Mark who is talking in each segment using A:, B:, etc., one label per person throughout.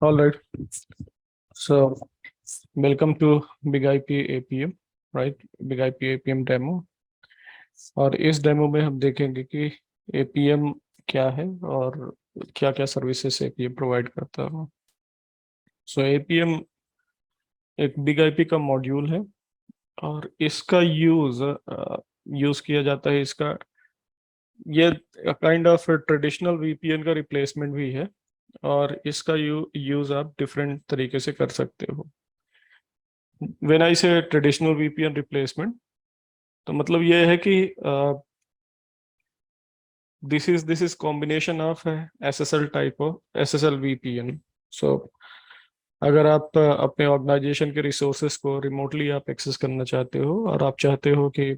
A: All right. So, welcome to Big IP APM, right? Big IP APM demo. और इस demo में हम देखेंगे कि APM क्या है और क्या क्या सर्विसेज APM प्रोवाइड करता है। सो APM एक बिग आईपी का मॉड्यूल है और इसका यूज किया जाता है। इसका ये काइंड ऑफ ट्रेडिशनल VPN का रिप्लेसमेंट भी है और इसका यूज आप डिफरेंट तरीके से कर सकते हो। व्हेन आई से ट्रेडिशनल VPN रिप्लेसमेंट, तो मतलब ये है कि this is combination of SSL type of SSL VPN। सो अगर आप अपने ऑर्गेनाइजेशन के रिसोर्सेज को रिमोटली आप एक्सेस करना चाहते हो और आप चाहते हो कि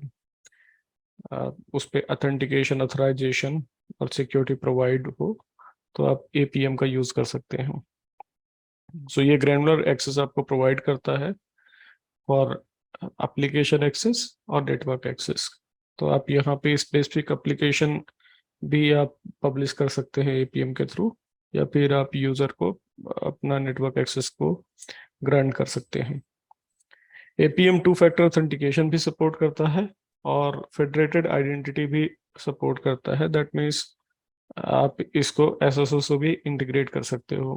A: उस पर ऑथेंटिकेशन, अथराइजेशन और सिक्योरिटी प्रोवाइड हो, तो आप APM का यूज कर सकते हैं। सो ये ग्रैनुलर एक्सेस आपको प्रोवाइड करता है फॉर एप्लीकेशन एक्सेस और नेटवर्क एक्सेस। तो आप यहाँ पे स्पेसिफिक एप्लीकेशन भी आप पब्लिश कर सकते हैं APM के थ्रू, या फिर आप यूजर को अपना नेटवर्क एक्सेस को ग्रांट कर सकते हैं। APM 2 फैक्टर ऑथेंटिकेशन भी सपोर्ट करता है और फेडरेटेड आइडेंटिटी भी सपोर्ट करता है। दैट मीन्स आप इसको SSO से भी इंटीग्रेट कर सकते हो।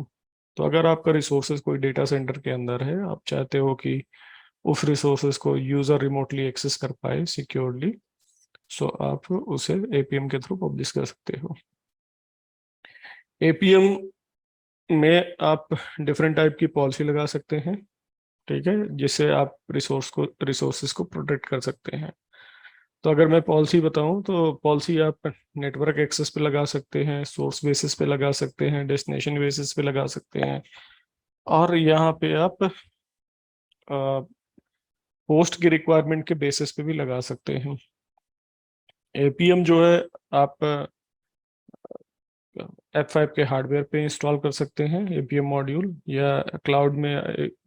A: तो अगर आपका रिसोर्सेज कोई डेटा सेंटर के अंदर है, आप चाहते हो कि उस रिसोर्सेज को यूजर रिमोटली एक्सेस कर पाए सिक्योरली, सो आप उसे APM के थ्रू पब्लिश कर सकते हो। APM में आप डिफरेंट टाइप की पॉलिसी लगा सकते हैं, ठीक है, जिससे आप रिसोर्सेज को प्रोटेक्ट कर सकते हैं। तो अगर मैं पॉलिसी बताऊं, तो पॉलिसी आप नेटवर्क एक्सेस पे लगा सकते हैं, सोर्स बेसिस पे लगा सकते हैं, डेस्टिनेशन बेसिस पे लगा सकते हैं, और यहाँ पे आप पोस्ट की रिक्वायरमेंट के बेसिस पे भी लगा सकते हैं। APM जो है आप F5 के हार्डवेयर पे इंस्टॉल कर सकते हैं APM मॉड्यूल, या क्लाउड में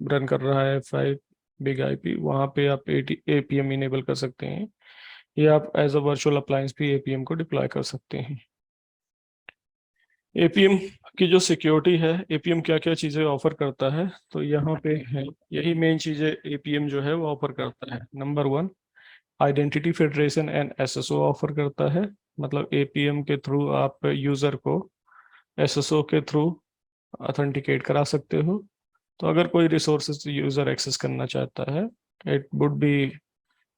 A: रन कर रहा है F5 बिग आईपी, वहाँ पे आप APM इनेबल कर सकते हैं, या आप एज अ वर्चुअल अप्लायंस भी APM को डिप्लॉय कर सकते हैं। APM की जो सिक्योरिटी है, APM क्या क्या चीज़ें ऑफर करता है, तो यहाँ पे है यही मेन चीज़ें APM जो है वो ऑफर करता है। Number 1, identity federation and SSO offer करता है। मतलब APM के थ्रू आप यूज़र को SSO के थ्रू ऑथेंटिकेट करा सकते हो। तो अगर कोई रिसोर्सेज यूज़र एक्सेस करना चाहता है, it would be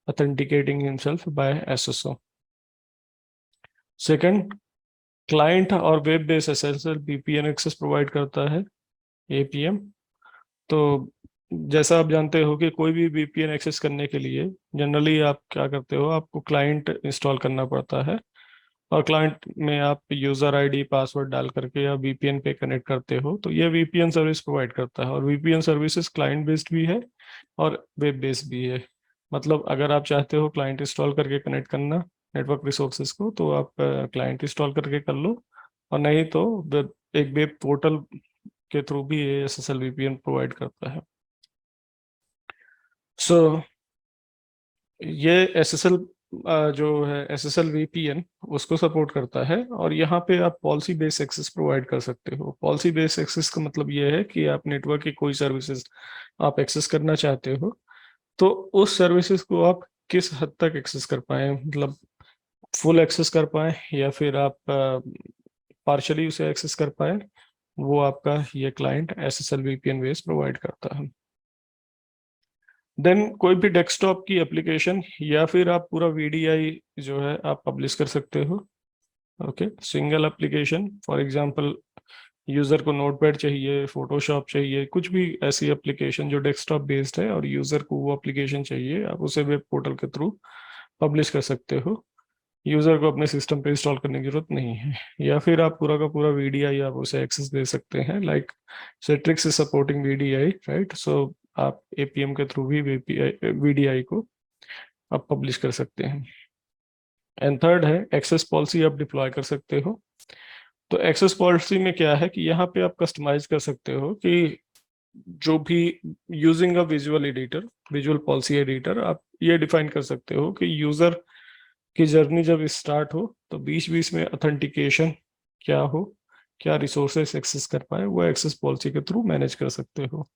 A: authenticating himself by SSO। Second, client और web based SSL VPN access provide करता है APM। तो जैसा आप जानते हो कि कोई भी VPN एक्सेस करने के लिए जनरली आप क्या करते हो, आपको क्लाइंट इंस्टॉल करना पड़ता है, और क्लाइंट में आप यूज़र आईडी पासवर्ड डाल करके या VPN पे कनेक्ट करते हो। तो ये VPN सर्विस प्रोवाइड करता है, और VPN सर्विसेज क्लाइंट बेस्ड भी है और वेब बेस्ड भी है। मतलब अगर आप चाहते हो क्लाइंट इंस्टॉल करके कनेक्ट करना नेटवर्क रिसोर्सेज को, तो आप क्लाइंट इंस्टॉल करके कर लो, और नहीं तो एक वेब पोर्टल के थ्रू भी ये SSL VPN प्रोवाइड करता है। सो ये SSL जो है SSL VPN उसको सपोर्ट करता है, और यहाँ पे आप पॉलिसी बेस्ड एक्सेस प्रोवाइड कर सकते हो। पॉलिसी बेस्ड एक्सेस का मतलब ये है कि आप नेटवर्क की कोई सर्विसेज आप एक्सेस करना चाहते हो, तो उस सर्विसेज को आप किस हद तक एक्सेस कर पाए, मतलब फुल एक्सेस कर पाए या फिर आप पार्शली उसे एक्सेस कर पाए, वो आपका ये client SSL VPN base provide करता है। देन कोई भी डेस्कटॉप की एप्लीकेशन या फिर आप पूरा VDI जो है आप पब्लिश कर सकते हो। Okay, single application, for example user को नोटपैड चाहिए, फोटोशॉप चाहिए, कुछ भी ऐसी एप्लीकेशन जो डेस्कटॉप बेस्ड है और यूजर को वो एप्लीकेशन चाहिए, आप उसे वेब पोर्टल के थ्रू पब्लिश कर सकते हो। यूजर को अपने सिस्टम पे इंस्टॉल करने की जरूरत नहीं है। या फिर आप पूरा का पूरा VDI आप उसे एक्सेस दे सकते हैं, like Citrix is supporting VDI, right. So आप APM के थ्रू भी VDI को आप पब्लिश कर सकते हैं। एंड थर्ड है एक्सेस पॉलिसी, आप डिप्लॉय कर सकते हो। तो एक्सेस पॉलिसी में क्या है कि यहाँ पे आप कस्टमाइज कर सकते हो कि जो भी using a visual editor, visual policy editor, आप ये डिफाइन कर सकते हो कि यूजर की जर्नी जब स्टार्ट हो तो बीच बीच में ऑथेंटिकेशन क्या हो, क्या रिसोर्सेस एक्सेस कर पाए, वो एक्सेस पॉलिसी के थ्रू मैनेज कर सकते हो।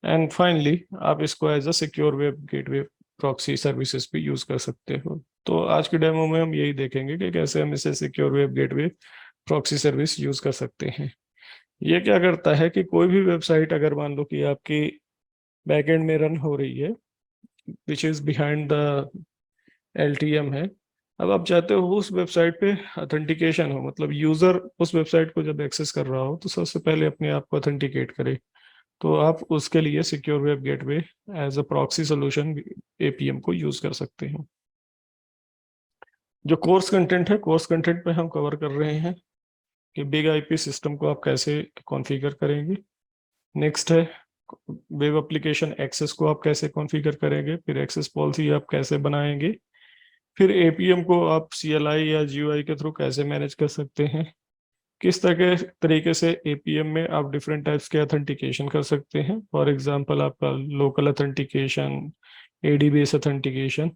A: एंड फाइनली आप इसको as a secure web gateway proxy services भी यूज कर सकते हो। तो आज के डेमो में हम यही देखेंगे कि कैसे हम इसे secure web gateway proxy service use कर सकते हैं। ये क्या करता है कि कोई भी वेबसाइट अगर मान लो कि आपकी बैकएंड में रन हो रही है, which is behind the LTM है, अब आप चाहते हो उस वेबसाइट पे ऑथेंटिकेशन हो, मतलब यूजर उस वेबसाइट को जब एक्सेस कर रहा हो तो सबसे पहले अपने आप को ऑथेंटिकेट करे। तो आप उसके लिए secure web gateway as a proxy solution APM को यूज कर सकते हैं। जो कोर्स कंटेंट है, कोर्स कंटेंट पे हम कवर कर रहे हैं कि बिग IP सिस्टम को आप कैसे कॉन्फ़िगर करेंगे। नेक्स्ट है वेब एप्लीकेशन एक्सेस को आप कैसे कॉन्फ़िगर करेंगे, फिर एक्सेस पॉलिसी आप कैसे बनाएंगे, फिर APM को आप CLI या GUI के थ्रू कैसे मैनेज कर सकते हैं, किस तरह तरीके से APM में आप डिफरेंट टाइप्स के ऑथेंटिकेशन कर सकते हैं, फॉर एग्जांपल आपका local authentication, AD base authentication,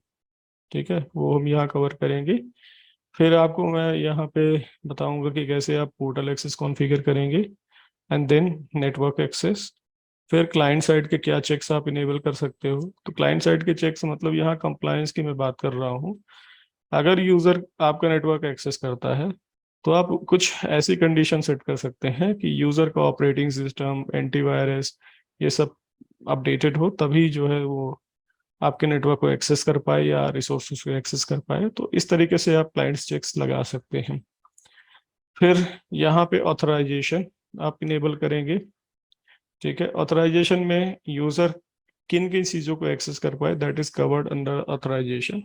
A: ठीक है, वो हम यहाँ कवर करेंगे। फिर आपको मैं यहाँ पे बताऊंगा कि कैसे आप पोर्टल एक्सेस कॉन्फ़िगर करेंगे, एंड देन नेटवर्क एक्सेस। फिर क्लाइंट साइड के क्या चेक्स आप इनेबल कर सकते हो। तो क्लाइंट साइड के चेक्स मतलब यहाँ कंप्लायंस की मैं बात कर रहा हूँ। अगर यूजर आपका नेटवर्क एक्सेस करता है तो आप कुछ ऐसी कंडीशन सेट कर सकते हैं कि यूजर का ऑपरेटिंग सिस्टम, एंटीवायरस, ये सब अपडेटेड हो, तभी जो है वो आपके नेटवर्क को एक्सेस कर पाए या रिसोर्सेज को एक्सेस कर पाए। तो इस तरीके से आप क्लाइंट्स चेक्स लगा सकते हैं। फिर यहाँ पे ऑथराइजेशन आप इनेबल करेंगे, ठीक है। ऑथराइजेशन में यूजर किन किन चीजों को एक्सेस कर पाए, that is covered under authorization.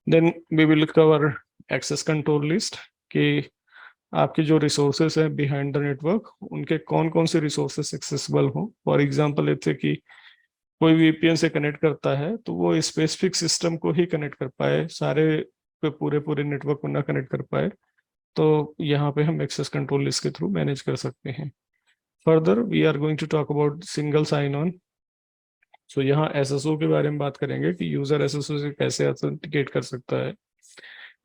A: Then we will cover access control list कि आपके जो रिसोर्सेस हैं बिहाइंड द नेटवर्क, उनके कौन कौन से रिसोर्सेस एक्सेसिबल हो। फॉर एग्जांपल जैसे कि कोई VPN से कनेक्ट करता है तो वो स्पेसिफिक सिस्टम को ही कनेक्ट कर पाए, सारे पे पूरे पूरे नेटवर्क को ना कनेक्ट कर पाए। तो यहाँ पे हम एक्सेस कंट्रोल लिस्ट के थ्रू मैनेज कर सकते हैं। Further we are going to talk about single sign on. So यहाँ SSO के बारे में बात करेंगे कि यूजर SSO से कैसे ऑथेंटिकेट कर सकता है।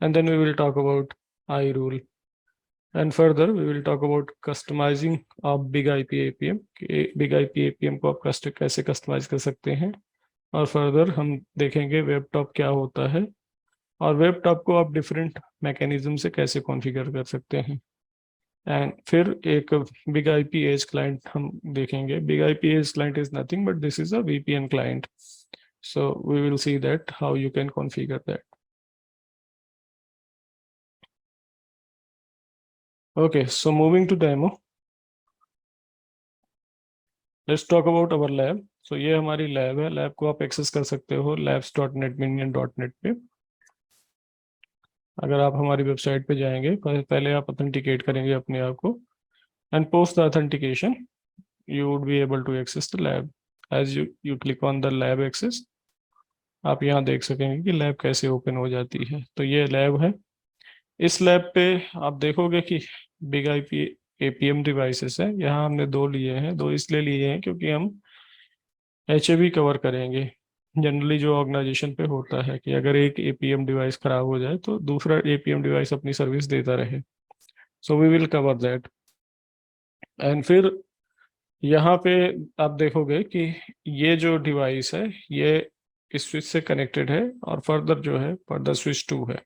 A: And then we will talk about iRule, and further we will talk about customising of BIG IP APM, BIG IP APM को आप कैसे कस्टमाइज कर सकते हैं। और फर्दर हम देखेंगे वेब टॉप क्या होता है, और वेब टॉप को आप डिफरेंट मैकेनिज्म से कैसे कॉन्फ़िगर कर सकते हैं। एंड फिर एक बिग IP एज क्लाइंट हम देखेंगे। BIG IP as client is nothing but this is a VPN client, so we will see that how you can configure that. Okay, so moving to demo, let's talk about our lab. So ये हमारी lab है, lab को आप access कर सकते हो labs.netminion.net पे। अगर आप हमारी वेबसाइट पे जाएंगे, पहले आप ऑथेंटिकेट करेंगे अपने आप को, and post the authentication you would be able to access the lab. As you click on the lab access, आप यहाँ देख सकेंगे कि लैब कैसे ओपन हो जाती है। तो ये लैब है। इस लैब पे आप देखोगे कि बिग IP APM डिवाइसेस है। यहाँ हमने दो लिए हैं, दो इसलिए लिए हैं क्योंकि हम HAV कवर करेंगे। जनरली जो ऑर्गेनाइजेशन पे होता है कि अगर एक APM डिवाइस खराब हो जाए तो दूसरा APM डिवाइस अपनी सर्विस देता रहे। So we will cover that. And फिर यहाँ पे आप देखोगे कि ये जो डिवाइस है ये इस स्विच से कनेक्टेड है, और फर्दर जो है फर्दर स्विच 2 है।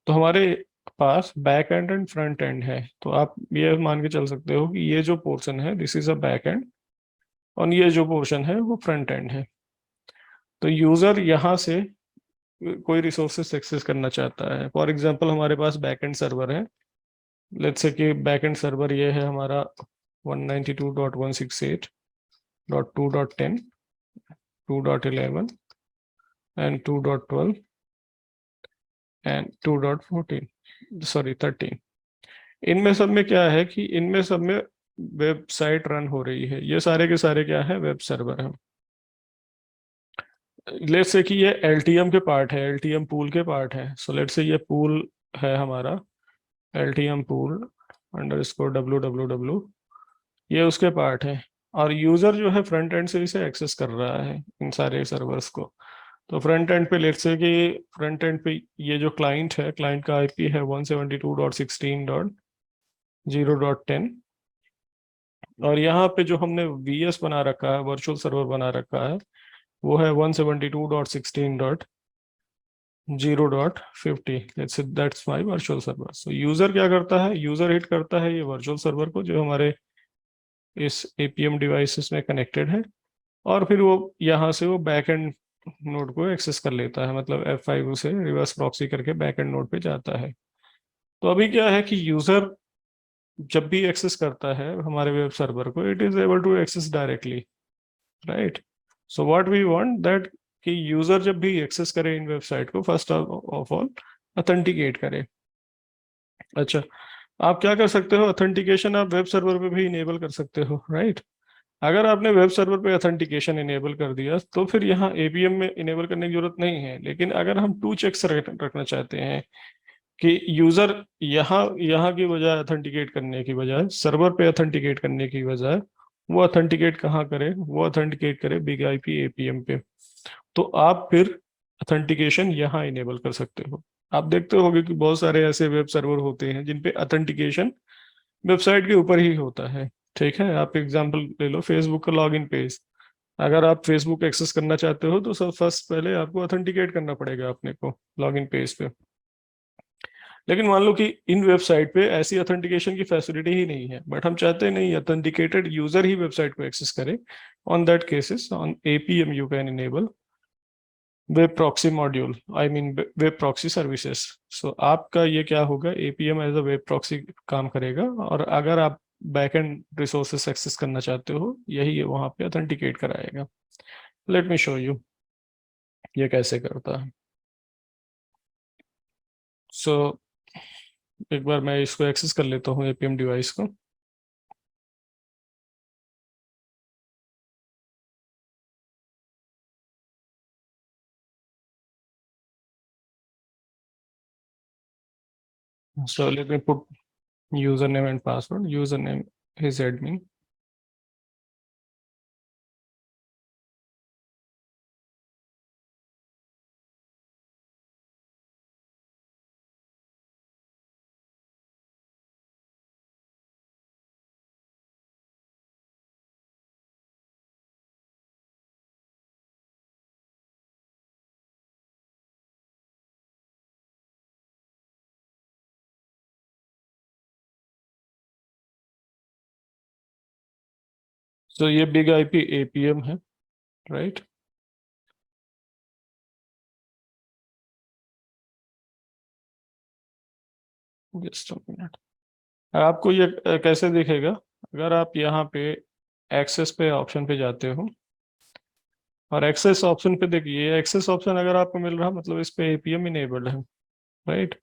A: तो हमारे पास back end and front end है। तो आप ये मान के चल सकते हो कि ये जो पोर्शन है this is a back and, और ये जो पोर्शन है वो फ्रंट एंड है। तो यूजर यहाँ से कोई रिसोर्सेस एक्सेस करना चाहता है। फॉर एग्जांपल हमारे पास बैक एंड सर्वर है। लेट्स से कि बैक एंड सर्वर ये है हमारा 192.168.2.10, 2.11 एंड 2.12 एंड 2.14, सॉरी 13। इनमें सब में क्या है कि इनमें सब में वेबसाइट रन हो रही है। ये सारे के सारे क्या है, वेब सर्वर है। लेट्स से कि ये LTM के पार्ट है, LTM पूल के पार्ट है। सो लेट्स से ये पूल है हमारा LTM पूल अंडरस्कोर www, ये उसके पार्ट है। और यूजर जो है फ्रंट एंड से इसे एक्सेस कर रहा है इन सारे सर्वर्स को। तो फ्रंट एंड पे लेट्स से कि फ्रंट एंड पे ये जो क्लाइंट है, क्लाइंट का IP है 172.16. 0.10। और यहाँ पे जो हमने VS बना रखा है, वर्चुअल सर्वर बना रखा है, वो है 172.16.0.50। That's my virtual server. So user क्या करता है, यूजर हिट करता है ये वर्चुअल सर्वर को जो हमारे इस APM डिवाइसेस में कनेक्टेड है, और फिर वो यहाँ से वो बैकएंड नोड को एक्सेस कर लेता है, मतलब F5 से रिवर्स प्रॉक्सी करके बैकएंड नोड पे जाता है। तो अभी क्या है कि यूजर जब भी एक्सेस करता है हमारे वेब सर्वर को, it is able to access directly, right. So what we want that कि यूजर जब भी एक्सेस करे इन वेबसाइट को, फर्स्ट ऑफ ऑल ऑथेंटिकेट करे। अच्छा, आप क्या कर सकते हो, ऑथेंटिकेशन आप वेब सर्वर पे भी इनेबल कर सकते हो, राइट। अगर आपने वेब सर्वर पे ऑथेंटिकेशन इनेबल कर दिया तो फिर यहाँ APM में इनेबल करने की जरूरत नहीं है। लेकिन अगर हम टू चेक्स रखना चाहते हैं कि यूजर यहाँ यहाँ की बजाय ऑथेंटिकेट करने की बजाय सर्वर पे ऑथेंटिकेट करने की बजाय वो ऑथेंटिकेट कहाँ करे, वो ऑथेंटिकेट करे बिग IP APM पे, तो आप फिर ऑथेंटिकेशन यहाँ इनेबल कर सकते हो। आप देखते होगे कि बहुत सारे ऐसे वेब सर्वर होते हैं जिन पे ऑथेंटिकेशन वेबसाइट के ऊपर ही होता है। ठीक है, आप एग्जांपल ले लो फेसबुक का लॉगिन पेज। अगर आप फेसबुक एक्सेस करना चाहते हो तो सब फर्स्ट पहले आपको ऑथेंटिकेट करना पड़ेगा अपने को लॉगिन पेज पे। लेकिन मान लो कि इन वेबसाइट पे ऐसी ऑथेंटिकेशन की फैसिलिटी ही नहीं है, बट हम चाहते हैं नहीं, ऑथेंटिकेटेड यूजर ही वेबसाइट को एक्सेस करे। On that cases on APM you can enable web proxy module, I mean web proxy services. So आपका ये क्या होगा, APM as a web proxy काम करेगा, और अगर आप बैकएंड रिसोर्सेस एक्सेस करना चाहते हो, यही वहां पे ऑथेंटिकेट कराएगा। लेट मी शो यू ये कैसे करता है। सो एक बार मैं इसको एक्सेस कर लेता हूँ APM डिवाइस को। So let me put username and password. Username is admin. So ये बिग IP APM है, राइट। Just minute. आपको ये कैसे दिखेगा, अगर आप यहाँ पे एक्सेस पे ऑप्शन पे जाते हो, और एक्सेस ऑप्शन पे देखिए, एक्सेस ऑप्शन अगर आपको मिल रहा मतलब इस पे APM इनेबल्ड है, राइट।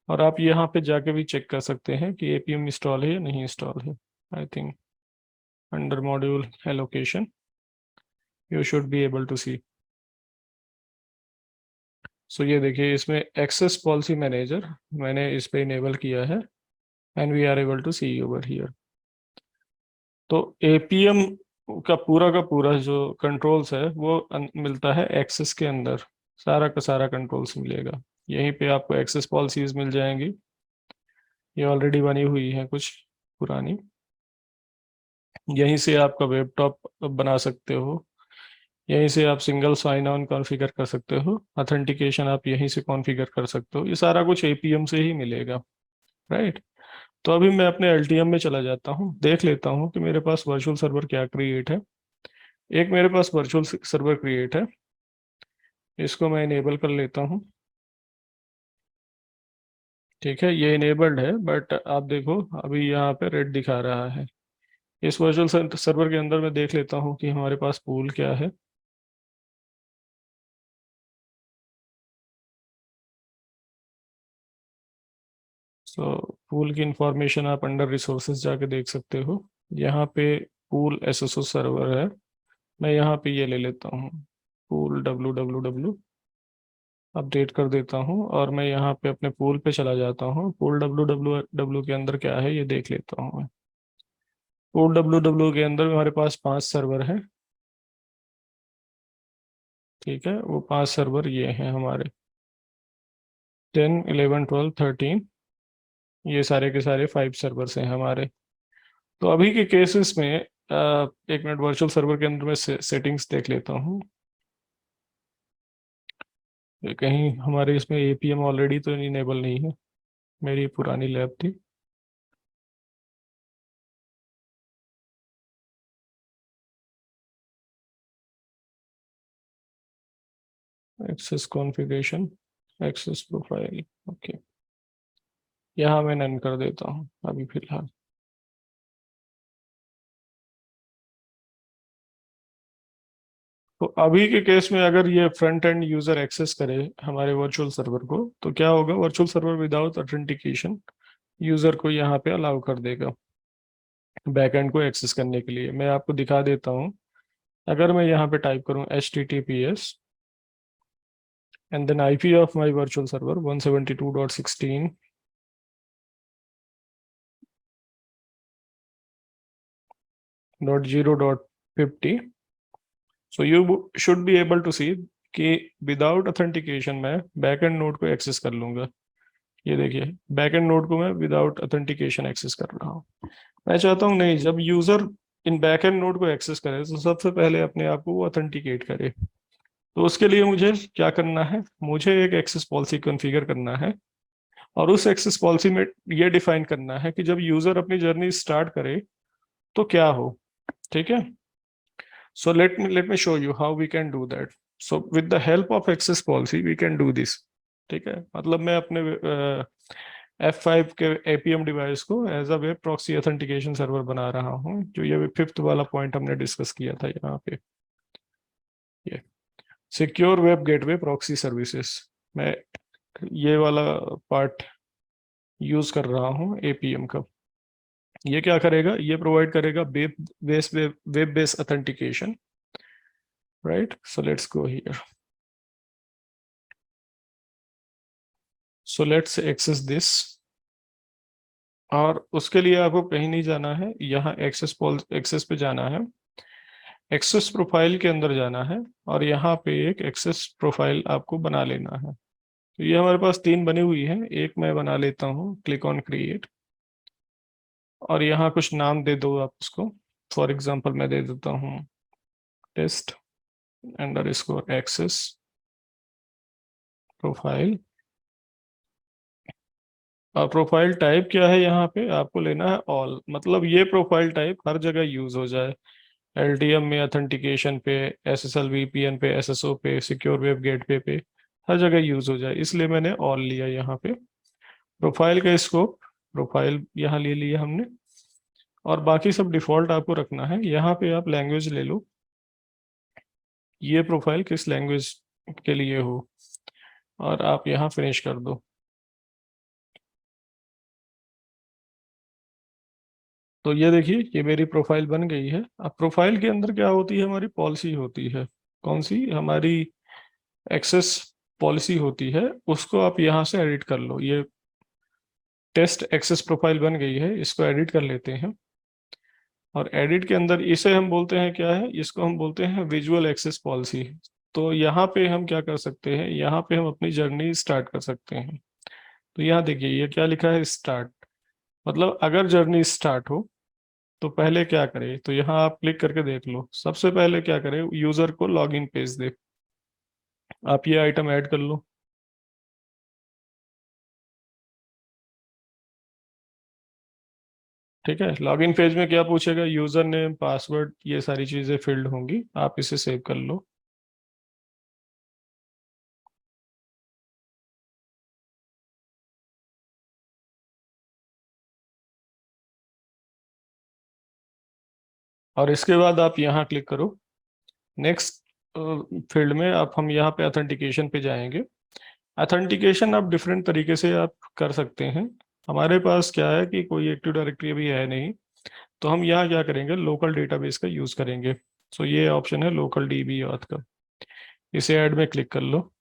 A: और आप यहाँ पे जाके भी चेक कर सकते हैं कि APM इंस्टॉल है या नहीं इंस्टॉल है। I think under module allocation you should be able to see. So ये देखिए, इसमें एक्सेस पॉलिसी मैनेजर मैंने इस पे इनेबल किया है, and we are able to see over here. तो APM का पूरा जो कंट्रोल्स है वो मिलता है एक्सेस के अंदर। सारा का सारा कंट्रोल्स मिलेगा यहीं पे, आपको एक्सेस पॉलिसीज मिल जाएंगी, ये ऑलरेडी बनी हुई है कुछ पुरानी। यहीं से आपका वेब टॉप बना सकते हो, यहीं से आप सिंगल साइन ऑन कॉन्फ़िगर कर सकते हो, ऑथेंटिकेशन आप यहीं से कॉन्फ़िगर कर सकते हो, ये सारा कुछ APM से ही मिलेगा, राइट। तो अभी मैं अपने LTM में चला जाता हूँ, देख लेता हूँ कि मेरे पास वर्चुअल सर्वर क्या क्रिएट है। एक मेरे पास वर्चुअल सर्वर क्रिएट है, इसको मैं इनेबल कर लेता हूँ। ठीक है, ये इनेबल्ड है, बट आप देखो अभी यहाँ पे रेड दिखा रहा है। इस वर्चुअल सर्वर के अंदर मैं देख लेता हूँ कि हमारे पास पूल क्या है। सो पूल की इंफॉर्मेशन आप अंडर रिसोर्सेज जाके देख सकते हो। यहाँ पे पूल SSO सर्वर है, मैं यहाँ पे ये ले लेता हूँ, पूल www अपडेट कर देता हूँ, और मैं यहाँ पे अपने पूल पे चला जाता हूँ। पूल www के अंदर क्या है ये देख लेता हूँ मैं। पूल www के अंदर हमारे पास 5 सर्वर हैं। ठीक है, वो 5 सर्वर ये हैं हमारे, 10 11 12 13 ये सारे के सारे 5 सर्वर्स हैं हमारे। तो अभी के केसेस में एक मिनट, वर्चुअल सर्वर के अंदर मैं सेटिंग्स देख लेता हूँ। ये कहीं हमारे इसमें एपीएम ऑलरेडी तो इनेबल नहीं है, मेरी पुरानी लैब थी। Access configuration, access profile, okay, यहाँ मैं नन कर देता हूँ अभी फिलहाल। तो अभी के केस में अगर ये फ्रंट एंड यूजर एक्सेस करे हमारे वर्चुअल सर्वर को, तो क्या होगा, virtual server without authentication user को यहाँ पे अलाउ कर देगा बैकएंड को एक्सेस करने के लिए। मैं आपको दिखा देता हूँ। अगर मैं यहाँ पे टाइप करूँ HTTPS and then IP of my virtual server 172.16.0.50, so you should be able to see कि विदाउट ऑथेंटिकेशन मैं बैकएंड नोड को एक्सेस कर लूंगा। ये देखिए, बैकएंड नोड को मैं विदाउट ऑथेंटिकेशन एक्सेस कर रहा हूँ। मैं चाहता हूँ नहीं, जब यूजर इन बैकएंड नोड को एक्सेस करे तो सबसे पहले अपने आप को वो ऑथेंटिकेट करे। तो उसके लिए मुझे क्या करना है, मुझे एक एक्सेस पॉलिसी कॉन्फ़िगर करना है, और उस एक्सेस पॉलिसी में ये डिफाइन करना है कि जब यूजर अपनी जर्नी स्टार्ट करे तो क्या हो। ठीक है, so let me show you how we can do that. So with the help of access policy we can do this. ठीक है, मतलब मैं अपने F5 के APM डिवाइस को as a web proxy authentication server बना रहा हूँ, जो ये फिफ्थ वाला पॉइंट हमने डिस्कस किया था यहाँ पे, ये secure web gateway proxy services. मैं ये वाला पार्ट यूज कर रहा हूँ APM का। ये क्या करेगा, ये प्रोवाइड करेगा web based authentication, right. So let's go here, so let's access this. और उसके लिए आपको कहीं नहीं जाना है, यहाँ एक्सेस पे जाना है, एक्सेस प्रोफाइल के अंदर जाना है, और यहाँ पे एक एक्सेस प्रोफाइल आपको बना लेना है। तो ये हमारे पास 3 बनी हुई है, एक मैं बना लेता हूँ, क्लिक ऑन क्रिएट, और यहाँ कुछ नाम दे दो आप उसको। फॉर एग्जांपल मैं दे देता हूँ टेस्ट अंडरस्कोर एक्सेस प्रोफाइल। और प्रोफाइल टाइप क्या है, यहाँ पे आपको लेना है ऑल, मतलब ये प्रोफाइल टाइप हर जगह यूज हो जाए, LTM में, ऑथेंटिकेशन पे, SSL VPN पे, SSO पे, सिक्योर वेब गेटवे पे, हर जगह यूज हो जाए, इसलिए मैंने ऑल लिया यहाँ पे। प्रोफाइल का स्कोप, प्रोफाइल यहाँ ले लिया हमने, और बाकी सब डिफॉल्ट आपको रखना है। यहाँ पे आप लैंग्वेज ले लो, ये प्रोफाइल किस लैंग्वेज के लिए हो, और आप यहाँ फिनिश कर दो। तो ये देखिए, ये मेरी प्रोफाइल बन गई है। अब प्रोफाइल के अंदर क्या होती है, हमारी पॉलिसी होती है, कौन सी, हमारी एक्सेस पॉलिसी होती है, उसको आप यहाँ से एडिट कर लो। ये टेस्ट एक्सेस प्रोफाइल बन गई है, इसको एडिट कर लेते हैं। और एडिट के अंदर इसे हम बोलते हैं, क्या है, इसको हम बोलते हैं विजुअल एक्सेस पॉलिसी। तो यहाँ पे हम क्या कर सकते हैं, यहाँ पे हम अपनी जर्नी स्टार्ट कर सकते हैं। तो यहाँ देखिए, ये क्या लिखा है, स्टार्ट, मतलब अगर जर्नी स्टार्ट हो तो पहले क्या करें। तो यहाँ आप क्लिक करके देख लो, सबसे पहले क्या करें, यूजर को लॉगिन पेज दे। आप ये आइटम ऐड कर लो। ठीक है, लॉगिन पेज में क्या पूछेगा, यूजर नेम, पासवर्ड, ये सारी चीजें फिल्ड होंगी, आप इसे सेव कर लो। और इसके बाद आप यहाँ क्लिक करो, नेक्स्ट फील्ड में आप, हम यहाँ पे ऑथेंटिकेशन पे जाएंगे। ऑथेंटिकेशन आप डिफरेंट तरीके से आप कर सकते हैं। हमारे पास क्या है कि कोई एक्टिव डायरेक्टरी अभी है नहीं, तो हम यहाँ क्या करेंगे, लोकल डेटाबेस का यूज करेंगे। सो ये ऑप्शन है लोकल DB ऑथ का, इसे ऐड में क्लिक कर लो।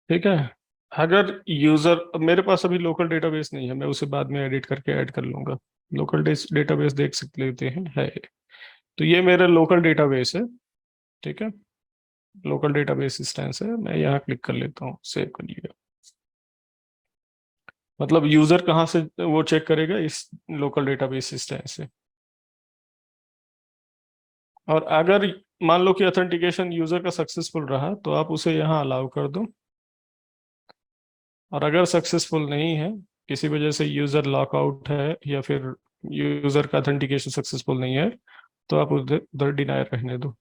A: ठीक है, अगर यूजर, मेरे पास अभी लोकल डेटाबेस नहीं है, मैं उसे बाद में एडिट करके ऐड कर लूंगा। लोकल डेटाबेस देख सकते लेते हैं, है। तो ये मेरा लोकल डेटाबेस है, ठीक है, लोकल डेटाबेस इंस्टेंस है। मैं यहाँ क्लिक कर लेता हूँ, सेव कर लिया। मतलब यूजर कहाँ से वो चेक करेगा, इस लोकल डेटाबेस इंस्टेंस से। और अगर मान लो कि ऑथेंटिकेशन यूजर का सक्सेसफुल रहा तो आप उसे यहाँ अलाउ कर दो, और अगर सक्सेसफुल नहीं है, किसी वजह से यूजर लॉकआउट है या फिर यूजर का ऑथेंटिकेशन सक्सेसफुल नहीं है, तो आप उधर उधर डिनाई रहने दो।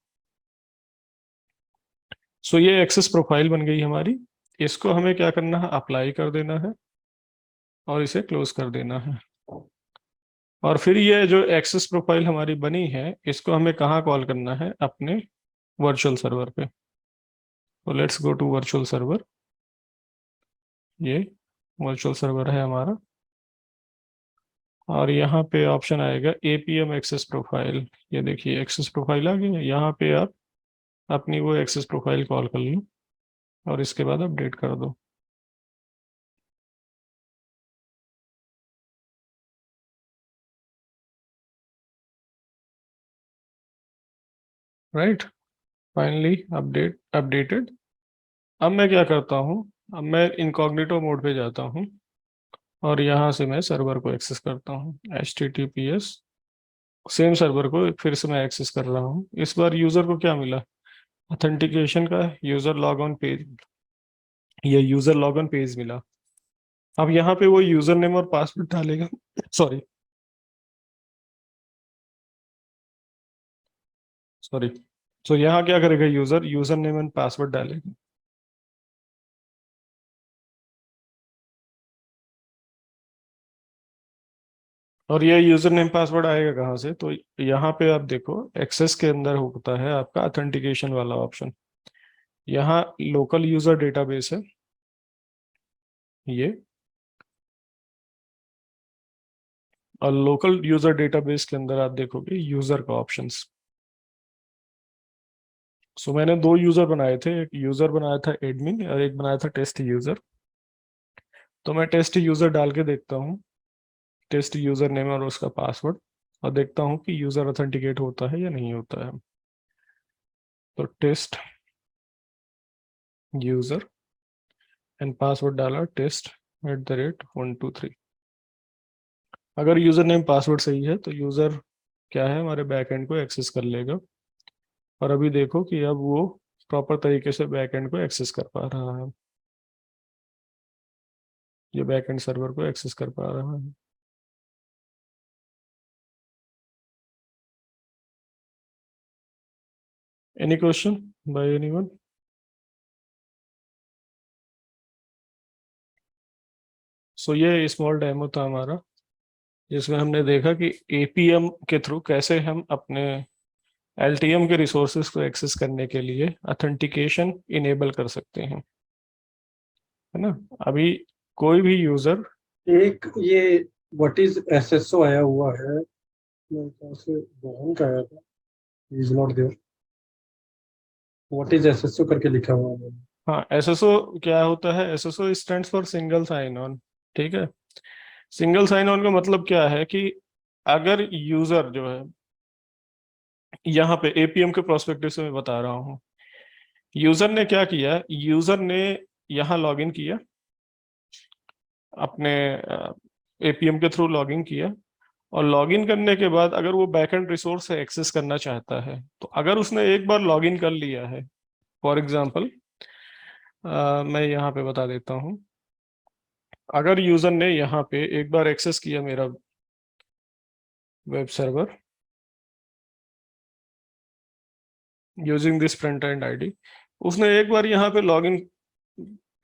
A: सो ये एक्सेस प्रोफाइल बन गई हमारी। इसको हमें क्या करना है, अप्लाई कर देना है और इसे क्लोज कर देना है। और फिर ये जो एक्सेस प्रोफाइल हमारी बनी है, इसको हमें कहाँ कॉल करना है, अपने वर्चुअल सर्वर पे। तो let's go to virtual server. ये वर्चुअल सर्वर है हमारा, और यहाँ पे ऑप्शन आएगा एपीएम एक्सेस प्रोफाइल। ये देखिए एक्सेस प्रोफाइल आ गई है। यहाँ पे आप अपनी वो एक्सेस प्रोफाइल कॉल कर लो और इसके बाद अपडेट कर दो। Right, finally updated. अब मैं क्या करता हूँ, अब मैं इनकॉग्निटो मोड पे जाता हूँ और यहाँ से मैं सर्वर को एक्सेस करता हूँ। HTTPS सेम सर्वर को फिर से मैं एक्सेस कर रहा हूँ। इस बार यूजर को क्या मिला, ऑथेंटिकेशन का यूजर लॉग ऑन पेज, या यूजर लॉग ऑन पेज मिला। अब यहाँ पे वो यूजर नेम और पासवर्ड डालेगा। Sorry sorry. तो यहाँ क्या करेगा, user user name and password डालेगा। और ये यूजर नेम पासवर्ड आएगा कहाँ से, तो यहाँ पे आप देखो एक्सेस के अंदर होता है आपका ऑथेंटिकेशन वाला ऑप्शन। यहाँ लोकल यूजर डेटाबेस है ये, और लोकल यूजर डेटाबेस के अंदर आप देखोगे यूजर का ऑप्शंस। सो मैंने दो यूजर बनाए थे, एक यूजर बनाया था एडमिन और एक बनाया था टेस्ट यूजर। तो मैं टेस्ट यूजर डाल के देखता हूँ, टेस्ट यूजर नेम और उसका पासवर्ड, और देखता हूँ कि यूजर ऑथेंटिकेट होता है या नहीं होता है। तो टेस्ट यूजर एंड पासवर्ड डाला test@123। अगर यूजर नेम पासवर्ड सही है तो यूजर क्या है, हमारे बैकएंड को एक्सेस कर लेगा। और अभी देखो कि अब वो प्रॉपर तरीके से बैकएंड को एक्सेस कर पा रहा है, ये बैकएंड सर्वर को एक्सेस कर पा रहा है। Any question by anyone? So ये स्मॉल डेमो था हमारा, जिसमें हमने देखा कि एपीएम के थ्रू कैसे हम अपने एलटीएम के रिसोर्सेज को एक्सेस करने के लिए ऑथेंटिकेशन इनेबल कर सकते हैं, है ना। अभी कोई भी यूजर,
B: एक ये व्हाट इज एसएसओ आया हुआ है, मेरे ख्याल से मोहन का आया था, is not there. What is SSO करके लिखा हुआ है।
A: हाँ एसएसओ क्या होता है, SSO stands for single sign on, ठीक है। सिंगल साइन ऑन का मतलब क्या है कि अगर यूजर जो है, यहाँ पे एपीएम के प्रोस्पेक्टिव से मैं बता रहा हूँ, यूजर ने क्या किया, यूजर ने यहाँ लॉगिन किया, अपने एपीएम के थ्रू लॉगिन किया, और लॉगिन करने के बाद अगर वो बैकएंड रिसोर्स से एक्सेस करना चाहता है, तो अगर उसने एक बार लॉगिन कर लिया है, फॉर एग्जांपल मैं यहाँ पे बता देता हूँ, अगर यूजर ने यहाँ पे एक बार एक्सेस किया मेरा web server using this front end ID, उसने एक बार यहाँ पे लॉगिन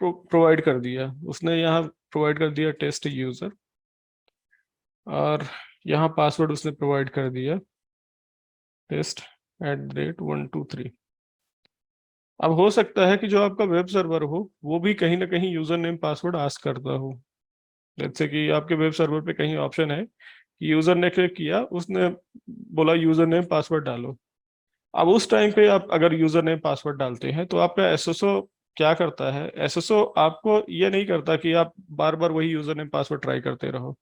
A: प्रोवाइड कर दिया, उसने यहाँ प्रोवाइड कर दिया टेस्ट यूजर, और यहाँ पासवर्ड उसने प्रोवाइड कर दिया test@123। अब हो सकता है कि जो आपका वेब सर्वर हो वो भी कहीं ना कहीं यूजर नेम पासवर्ड आस्क करता हो। जैसे कि आपके वेब सर्वर पे कहीं ऑप्शन है कि यूजर ने क्लिक किया, उसने बोला यूजर नेम पासवर्ड डालो। अब उस टाइम पे आप अगर यूजर नेम पासवर्ड डालते हैं तो आपका एसएसओ क्या करता है एसएसओ, आपको ये नहीं करता कि आप बार बार वही यूजर नेम पासवर्ड ट्राई करते रहो।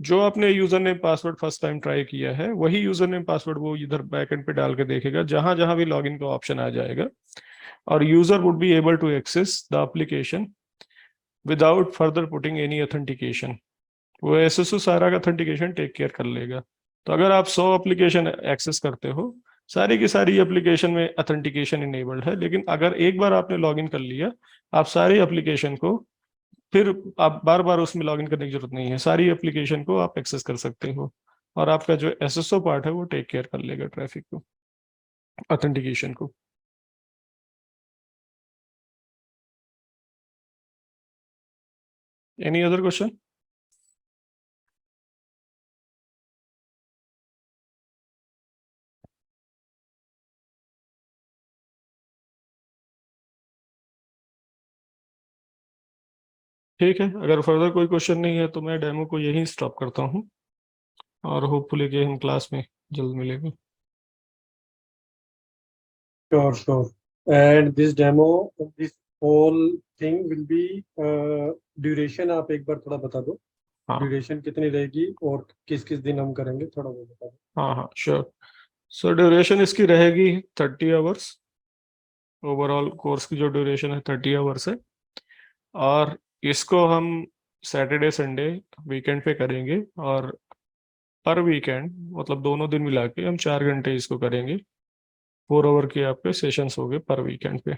A: जो आपने user name password first time try किया है वही यूजर नेम पासवर्ड वो इधर बैकएंड पे डाल के देखेगा, जहां जहां भी लॉगिन का ऑप्शन आ जाएगा, और user would be able to access the application without further putting any authentication. वो एसएसओ सारा का ऑथेंटिकेशन टेक केयर कर लेगा। तो अगर आप 100 एप्लीकेशन एक्सेस करते हो, सारी की सारी एप्लीकेशन में ऑथेंटिकेशन इनेबल्ड है, लेकिन अगर एक बार आपने लॉगिन कर लिया, आप सारी एप्लीकेशन को फिर आप बार बार उसमें लॉगिन करने की जरूरत नहीं है, सारी एप्लीकेशन को आप एक्सेस कर सकते हो, और आपका जो एसएसओ पार्ट है वो टेक केयर कर लेगा ट्रैफिक को, ऑथेंटिकेशन को। Any other question? ठीक है, अगर फर्दर कोई क्वेश्चन नहीं है तो मैं डेमो को यहीं स्टॉप करता हूँ, और होपफुली कि हम क्लास में जल्द मिलेंगे।
B: Sure. And this demo, this whole thing will be duration आप एक बार थोड़ा बता दो,
A: हाँ
B: ड्यूरेशन कितनी रहेगी और किस किस दिन हम करेंगे, थोड़ा वो बता दो।
A: हाँ हाँ श्योर। सो ड्यूरेशन इसकी रहेगी 30 आवर्स। ओवरऑल कोर्स की जो ड्यूरेशन है 30 आवर्स है, और इसको हम सैटरडे संडे वीकेंड पे करेंगे, और पर वीकेंड मतलब दोनों दिन मिला के हम 4 घंटे इसको करेंगे। 4 आवर के आपके सेशंस हो गए पर वीकेंड पे।